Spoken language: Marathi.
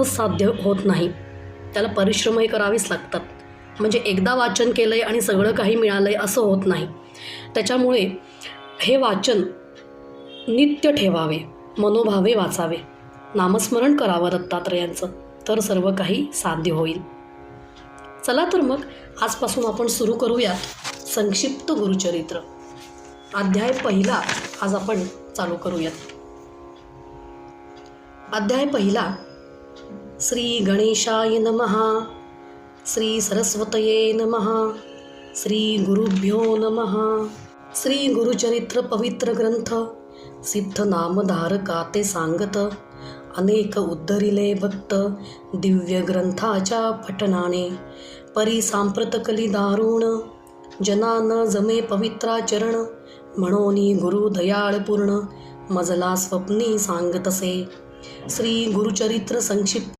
साध्य होत नाही. त्याला परिश्रमही करावेच लागतात. म्हणजे एकदा वाचन केलं आहे आणि सगळं काही मिळालं आहे असं होत नाही. त्याच्यामुळे हे वाचन नित्य ठेवावे, मनोभावे वाचावे, नामस्मरण करावं दत्तात्रयांचं, तर सर्व काही साध्य होईल. चला तर मग आजपासून आपण सुरू करूयात संक्षिप्त गुरुचरित्र. अध्याय पहिला आज आपण चालू करूयात. अध्याय पहिला. श्री गणेशाय नमः. श्री सरस्वतये नमः. श्री गुरुभ्यो नमः. श्री गुरुचरित्र पवित्र ग्रंथ सिद्ध नामधारका ते सांगत. अनेक उद्धरिले भक्त दिव्य ग्रंथाच्या पठणाने. परी सांप्रतकली दारुण जना न जमे पवित्राचरण. म्हणोनी गुरु दयाळ पूर्ण मजला स्वप्नी सांगतसे. श्री गुरुचरित्र संक्षिप्त